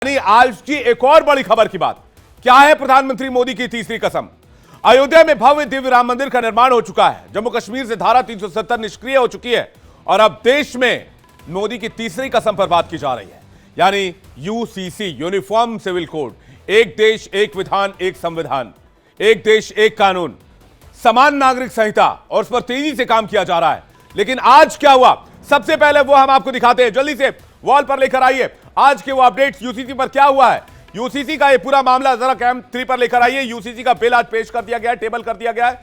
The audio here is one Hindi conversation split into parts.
आज की एक और बड़ी खबर की बात क्या है? प्रधानमंत्री मोदी की तीसरी कसम। अयोध्या में भव्य दिव्य राम मंदिर का निर्माण हो चुका है। जम्मू कश्मीर से धारा 370 निष्क्रिय हो चुकी है और अब देश में मोदी की तीसरी कसम पर बात की जा रही है, यानी यूसीसी, यूनिफॉर्म सिविल कोड। एक देश एक विधान एक संविधान, एक देश एक कानून, समान नागरिक संहिता, और उस पर तेजी से काम किया जा रहा है। लेकिन आज क्या हुआ, सबसे पहले वो हम आपको दिखाते हैं। जल्दी से वॉल पर लेकर आइए आज के वो अपडेट्स। यूसीसी पर क्या हुआ है, यूसीसी का ये पूरा मामला जरा कैम 3 पर लेकर आइए। यूसीसी का बिल आज पेश कर दिया गया है, टेबल कर दिया गया है,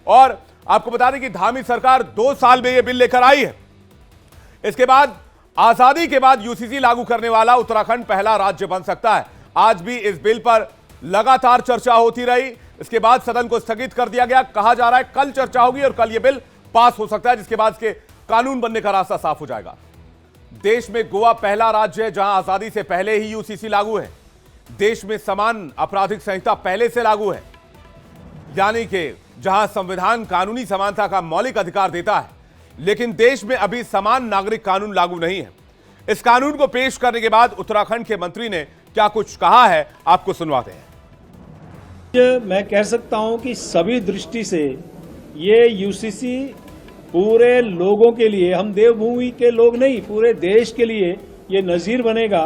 और आपको बता दें कि धामी सरकार 2 साल में ये बिल लेकर आई है। इसके बाद आजादी के बाद यूसीसी लागू करने वाला उत्तराखंड पहला राज्य बन सकता है। आज भी इस बिल पर लगातार चर्चा होती रही। इसके बाद सदन को स्थगित कर दिया गया। कहा जा रहा है कल चर्चा होगी और कल यह बिल पास हो सकता है, जिसके बाद इसके कानून बनने का रास्ता साफ हो जाएगा। देश में गोवा पहला राज्य है जहां आजादी से पहले ही यूसीसी लागू है। देश में समान आपराधिक संहिता पहले से लागू है, यानी कि जहां संविधान कानूनी समानता का मौलिक अधिकार देता है, लेकिन देश में अभी समान नागरिक कानून लागू नहीं है। इस कानून को पेश करने के बाद उत्तराखंड के मंत्री ने क्या कुछ कहा है, आपको सुनवाते हैं। मैं कह सकता हूं कि सभी दृष्टि से ये यूसीसी पूरे लोगों के लिए, हम देवभूमि के लोग नहीं, पूरे देश के लिए ये नजीर बनेगा।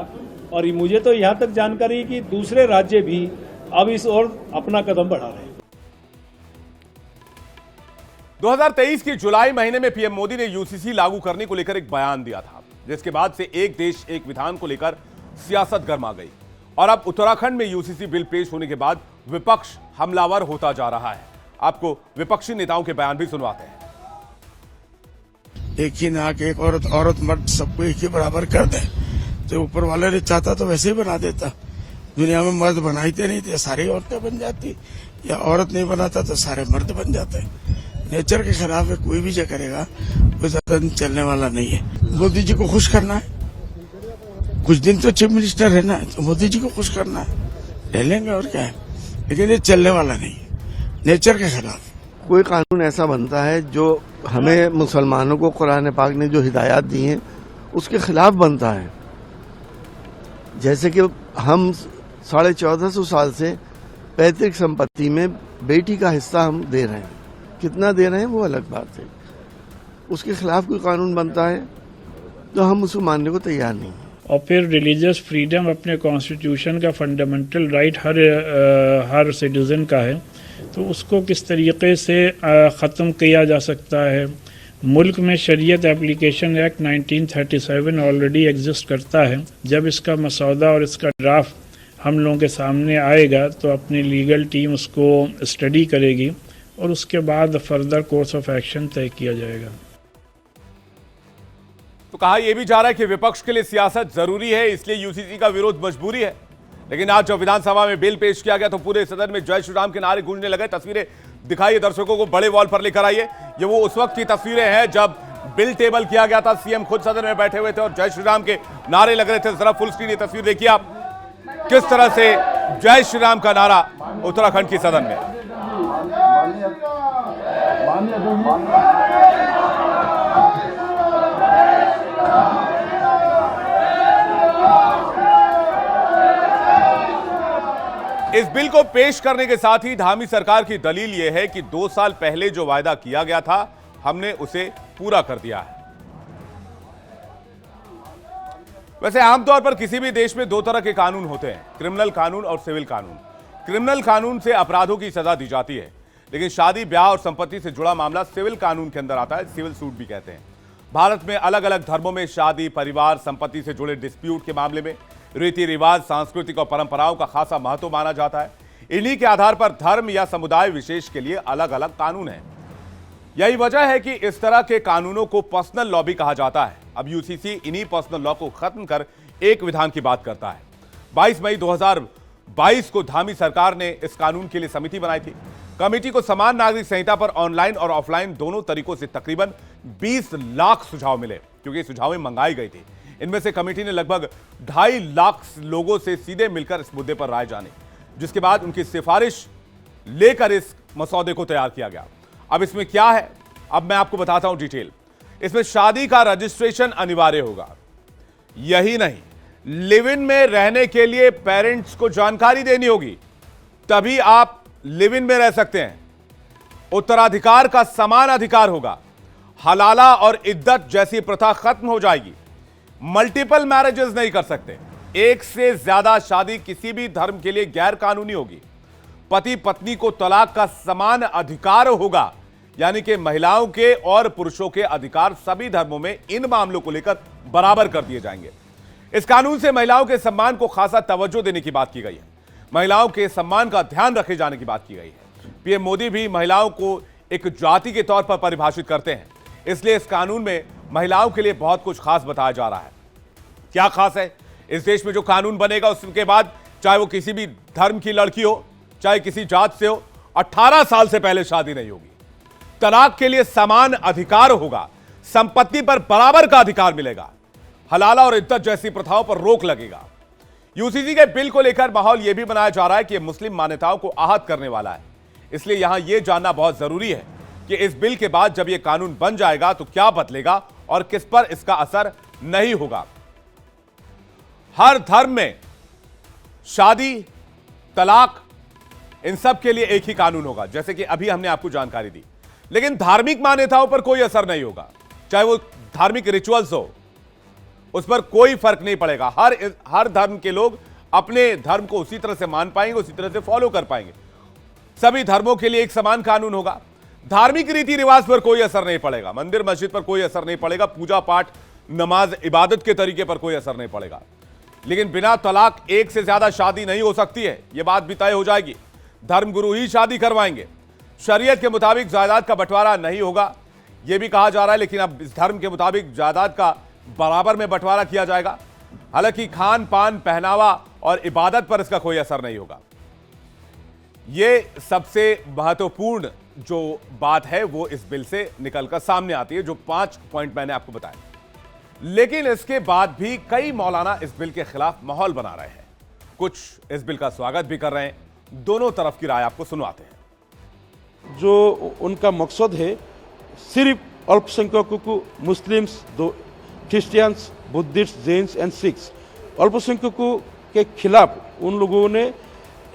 और मुझे तो यहां तक जानकारी है कि दूसरे राज्य भी अब इस ओर अपना कदम बढ़ा रहे हैं। 2023 की जुलाई महीने में पीएम मोदी ने यूसीसी लागू करने को लेकर एक बयान दिया था, जिसके बाद से एक देश एक विधान को लेकर सियासत गर्मा गई। और अब उत्तराखंड में यूसीसी बिल पेश होने के बाद विपक्ष हमलावर होता जा रहा है। आपको विपक्षी नेताओं के बयान भी सुनवाते हैं। एक ही नाक एक औरत मर्द सबको एक ही बराबर कर दे, तो ऊपर वाले ने चाहता तो वैसे ही बना देता। दुनिया में मर्द बनाते नहीं थे, सारी औरतें बन जाती, या औरत नहीं बनाता तो सारे मर्द बन जाते। नेचर के खिलाफ है, कोई भी जो करेगा वो ज्यादा चलने वाला नहीं है। मोदी जी को खुश करना है, कुछ दिन तो चीफ मिनिस्टर रहना है, तो मोदी जी को खुश करना है, रह लेंगे और क्या है, लेकिन ये चलने वाला नहीं है, नेचर के खिलाफ। कोई कानून ऐसा बनता है जो हमें मुसलमानों को कुरान पाक ने जो हिदायत दी हैं उसके खिलाफ बनता है। जैसे कि हम 1450 साल से पैतृक संपत्ति में बेटी का हिस्सा हम दे रहे हैं, कितना दे रहे हैं वो अलग बात है। उसके खिलाफ कोई कानून बनता है तो हम उसको मानने को तैयार नहीं हैं। और फिर रिलीजियस फ्रीडम अपने कॉन्स्टिट्यूशन का फंडामेंटल राइट हर सिटीजन का है, तो उसको किस तरीके से ख़त्म किया जा सकता है। मुल्क में शरीयत एप्लीकेशन एक्ट 1937 ऑलरेडी एग्जिस्ट करता है। जब इसका मसौदा और इसका ड्राफ्ट हम लोगों के सामने आएगा तो अपनी लीगल टीम उसको स्टडी करेगी और उसके बाद फर्दर कोर्स ऑफ एक्शन तय किया जाएगा। तो कहा यह भी जा रहा है कि विपक्ष के लिए सियासत जरूरी है, इसलिए यूसीसी का विरोध मजबूरी है। लेकिन आज जब विधानसभा में बिल पेश किया गया तो पूरे सदन में जय श्री राम के नारे गूंजने लगे। तस्वीरें दिखाइए दर्शकों को, बड़े वॉल पर लेकर आइए। ये वो उस वक्त की तस्वीरें हैं जब बिल टेबल किया गया था। सीएम खुद सदन में बैठे हुए थे और जय श्री राम के नारे लग रहे थे। जरा फुल स्क्रीन ये तस्वीर देखिए आप, किस तरह से जय श्री राम का नारा उत्तराखंड की सदन में। इस बिल को पेश करने के साथ ही धामी सरकार की दलील यह है कि 2 साल पहले जो वायदा किया गया था हमने उसे पूरा कर दिया है। वैसे आमतौर पर किसी भी देश में 2 तरह के कानून होते हैं, क्रिमिनल कानून और सिविल कानून। क्रिमिनल कानून से अपराधों की सजा दी जाती है, लेकिन शादी ब्याह और संपत्ति से जुड़ा मामला सिविल कानून के अंदर आता है, सिविल सूट भी कहते हैं। भारत में अलग अलग धर्मों में शादी, परिवार, संपत्ति से जुड़े डिस्प्यूट के मामले में रीति रिवाज, सांस्कृतिक और परंपराओं का खासा महत्व माना जाता है। इन्हीं के आधार पर धर्म या समुदाय विशेष के लिए अलग अलग कानून हैं। यही वजह है कि इस तरह के कानूनों को पर्सनल लॉ भी कहा जाता है। अब यूसीसी इन्हीं पर्सनल लॉ को खत्म कर एक विधान की बात करता है। 22 मई 2022 को धामी सरकार ने इस कानून के लिए समिति बनाई थी। कमेटी को समान नागरिक संहिता पर ऑनलाइन और ऑफलाइन दोनों तरीकों से तकरीबन 20 लाख सुझाव मिले, क्योंकि सुझावें मंगाई गई थी। इनमें से कमेटी ने लगभग 2.5 लाख लोगों से सीधे मिलकर इस मुद्दे पर राय जानी, जिसके बाद उनकी सिफारिश लेकर इस मसौदे को तैयार किया गया। अब इसमें क्या है, अब मैं आपको बताता हूं डिटेल। इसमें शादी का रजिस्ट्रेशन अनिवार्य होगा। यही नहीं, लिव इन में रहने के लिए पेरेंट्स को जानकारी देनी होगी, तभी आप लिव इन में रह सकते हैं। उत्तराधिकार का समान अधिकार होगा। हलाला और इद्दत जैसी प्रथा खत्म हो जाएगी। मल्टीपल मैरिजेस नहीं कर सकते। एक से ज्यादा शादी किसी भी धर्म के लिए गैर कानूनी होगी। पति पत्नी को तलाक का समान अधिकार होगा, यानी कि महिलाओं के और पुरुषों के अधिकार सभी धर्मों में इन मामलों को लेकर बराबर कर दिए जाएंगे। इस कानून से महिलाओं के सम्मान को खासा तवज्जो देने की बात की गई है। महिलाओं के सम्मान का ध्यान रखे जाने की बात की गई है। पीएम मोदी भी महिलाओं को एक जाति के तौर पर परिभाषित करते हैं, इसलिए इस कानून में महिलाओं के लिए बहुत कुछ खास बताया जा रहा है। क्या खास है? इस देश में जो कानून बनेगा उसके बाद चाहे वो किसी भी धर्म की लड़की हो, चाहे किसी जात से हो, 18 साल से पहले शादी नहीं होगी। तलाक के लिए समान अधिकार होगा। संपत्ति पर बराबर का अधिकार मिलेगा। हलाला और इद्दत जैसी प्रथाओं पर रोक लगेगा। यूसीसी के बिल को लेकर माहौल यह भी बनाया जा रहा है कि मुस्लिम मान्यताओं को आहत करने वाला है। इसलिए यहां यह जानना बहुत जरूरी है कि इस बिल के बाद जब यह कानून बन जाएगा तो क्या बदलेगा और किस पर इसका असर नहीं होगा। हर धर्म में शादी, तलाक, इन सब के लिए एक ही कानून होगा, जैसे कि अभी हमने आपको जानकारी दी। लेकिन धार्मिक मान्यताओं पर कोई असर नहीं होगा। चाहे वो धार्मिक रिचुअल्स हो, उस पर कोई फर्क नहीं पड़ेगा। हर धर्म के लोग अपने धर्म को उसी तरह से मान पाएंगे, उसी तरह से फॉलो कर पाएंगे। सभी धर्मों के लिए एक समान कानून होगा। धार्मिक रीति रिवाज पर कोई असर नहीं पड़ेगा। मंदिर मस्जिद पर कोई असर नहीं पड़ेगा। पूजा पाठ, नमाज, इबादत के तरीके पर कोई असर नहीं पड़ेगा। लेकिन बिना तलाक एक से ज्यादा शादी नहीं हो सकती है, यह बात भी तय हो जाएगी। धर्मगुरु ही शादी करवाएंगे। शरीयत के मुताबिक जायदाद का बंटवारा नहीं होगा, यह भी कहा जा रहा है। लेकिन अब इस धर्म के मुताबिक जायदाद का बराबर में बंटवारा किया जाएगा। हालांकि खान पान, पहनावा और इबादत पर इसका कोई असर नहीं होगा। यह सबसे महत्वपूर्ण जो बात है वो इस बिल से निकलकर सामने आती है, जो 5 पॉइंट मैंने आपको बताए। लेकिन इसके बाद भी कई मौलाना इस बिल के खिलाफ माहौल बना रहे हैं। कुछ इस बिल का स्वागत भी कर रहे हैं। दोनों तरफ की राय आपको सुनवाते हैं। जो उनका मकसद है सिर्फ अल्पसंख्यकों को, Muslims, Christians, Buddhist, Jains and Sikhs, अल्पसंख्यकों के खिलाफ उन लोगों ने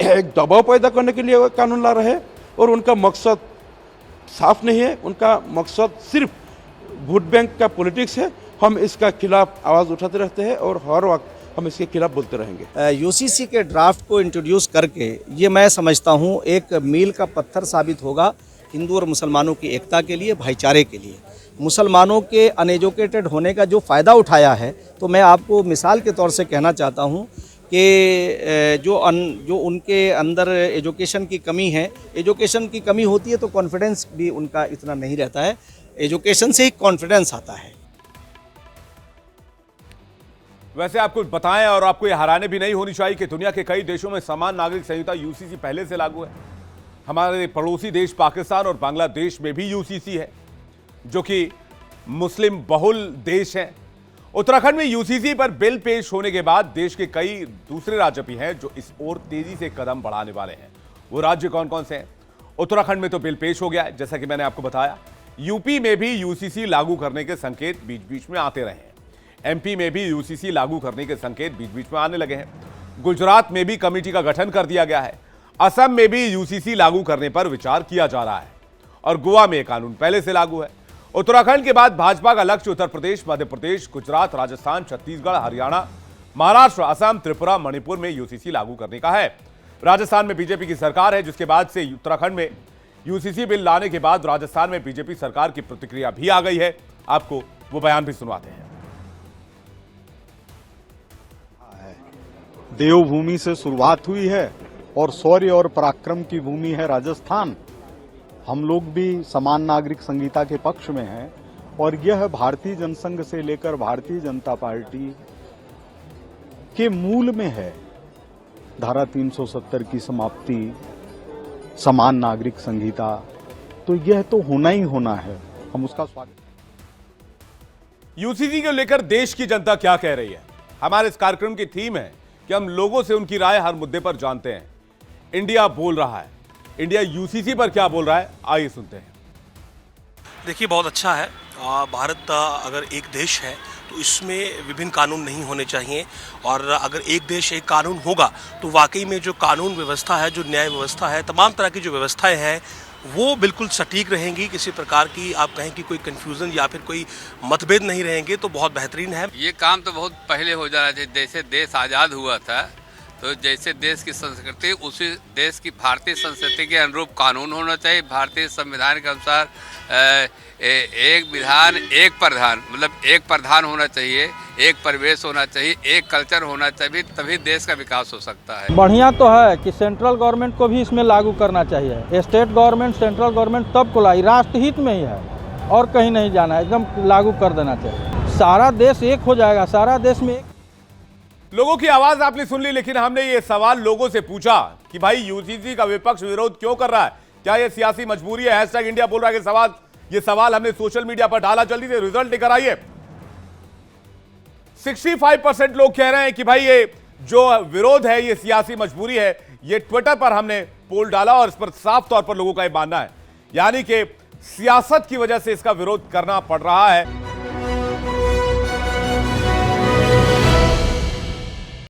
एक दबाव पैदा करने के लिए कानून ला रहे हैं। और उनका मकसद साफ नहीं है। उनका मकसद सिर्फ वोट बैंक का पॉलिटिक्स है। हम इसका खिलाफ आवाज़ उठाते रहते हैं और हर वक्त हम इसके खिलाफ बोलते रहेंगे। यूसीसी के ड्राफ्ट को इंट्रोड्यूस करके ये मैं समझता हूँ एक मील का पत्थर साबित होगा हिंदू और मुसलमानों की एकता के लिए, भाईचारे के लिए। मुसलमानों के अनएजुकेटेड होने का जो फ़ायदा उठाया है, तो मैं आपको मिसाल के तौर से कहना चाहता हूँ कि जो उनके अंदर एजुकेशन की कमी है, एजुकेशन की कमी होती है तो कॉन्फिडेंस भी उनका इतना नहीं रहता है। एजुकेशन से ही कॉन्फिडेंस आता है। वैसे आपको बताएं और आपको यह हैरानी भी नहीं होनी चाहिए कि दुनिया के कई देशों में समान नागरिक संहिता यूसीसी पहले से लागू है। हमारे पड़ोसी देश पाकिस्तान और बांग्लादेश में भी यूसीसी है, जो कि मुस्लिम बहुल देश हैं। उत्तराखंड में यूसीसी पर बिल पेश होने के बाद देश के कई दूसरे राज्य भी हैं जो इस ओर तेजी से कदम बढ़ाने वाले हैं। वो राज्य कौन कौन से हैं? उत्तराखंड में तो बिल पेश हो गया है, जैसा कि मैंने आपको बताया। यूपी में भी यूसीसी लागू करने के संकेत बीच बीच में आते रहे हैं। एमपी में भी यूसीसी लागू करने के संकेत बीच बीच में आने लगे हैं। गुजरात में भी कमेटी का गठन कर दिया गया है। असम में भी यूसीसी लागू करने पर विचार किया जा रहा है और गोवा में कानून पहले से लागू है। उत्तराखंड के बाद भाजपा का लक्ष्य उत्तर प्रदेश, मध्य प्रदेश, गुजरात, राजस्थान, छत्तीसगढ़, हरियाणा, महाराष्ट्र, असम, त्रिपुरा, मणिपुर में यूसीसी लागू करने का है। राजस्थान में बीजेपी की सरकार है, जिसके बाद से उत्तराखंड में यूसीसी बिल लाने के बाद राजस्थान में बीजेपी सरकार की प्रतिक्रिया भी आ गई है। आपको वो बयान भी सुनवाते हैं। देवभूमि से शुरुआत हुई है और शौर्य और पराक्रम की भूमि है राजस्थान। हम लोग भी समान नागरिक संहिता के पक्ष में हैं और यह भारतीय जनसंघ से लेकर भारतीय जनता पार्टी के मूल में है। धारा 370 की समाप्ति, समान नागरिक संहिता, तो यह तो होना ही होना है। हम उसका स्वागत। यूसीसी को लेकर देश की जनता क्या कह रही है? हमारे इस कार्यक्रम की थीम है कि हम लोगों से उनकी राय हर मुद्दे पर जानते हैं। इंडिया बोल रहा है। इंडिया यूसीसी पर क्या बोल रहा है, आइए सुनते हैं। देखिए, बहुत अच्छा है। भारत अगर एक देश है तो इसमें विभिन्न कानून नहीं होने चाहिए। और अगर एक देश एक कानून होगा तो वाकई में जो कानून व्यवस्था है, जो न्याय व्यवस्था है, तमाम तरह की जो व्यवस्थाएं हैं वो बिल्कुल सटीक रहेंगी। किसी प्रकार की आप कहें कि कोई कन्फ्यूज़न या फिर कोई मतभेद नहीं रहेंगे तो बहुत बेहतरीन है। ये काम तो बहुत पहले हो जाना चाहिए। जैसे देश आज़ाद हुआ था तो जैसे देश की संस्कृति, उसी देश की भारतीय संस्कृति के अनुरूप कानून होना चाहिए। भारतीय संविधान के अनुसार एक विधान एक प्रधान, मतलब एक प्रधान होना चाहिए, एक परिवेश होना चाहिए, एक कल्चर होना चाहिए, तभी देश का विकास हो सकता है। बढ़िया तो है कि सेंट्रल गवर्नमेंट को भी इसमें लागू करना चाहिए। स्टेट गवर्नमेंट सेंट्रल गवर्नमेंट तब को लाई, राष्ट्रहित में ही है और कहीं नहीं जाना है, एकदम लागू कर देना चाहिए। सारा देश एक हो जाएगा, सारा देश में एक। लोगों की आवाज आपने सुन ली, लेकिन हमने ये सवाल लोगों से पूछा कि भाई यूसीसी का विपक्ष विरोध क्यों कर रहा है, क्या ये सियासी मजबूरी है? हैशटैग इंडिया बोल रहा है कि ये सवाल हमने सोशल मीडिया पर डाला। जल्दी से रिजल्ट लेकर आइए। 65% लोग कह रहे हैं कि भाई ये जो विरोध है ये सियासी मजबूरी है। ये ट्विटर पर हमने पोल डाला और इस पर साफ तौर पर लोगों का ये मानना है, यानी कि सियासत की वजह से इसका विरोध करना पड़ रहा है।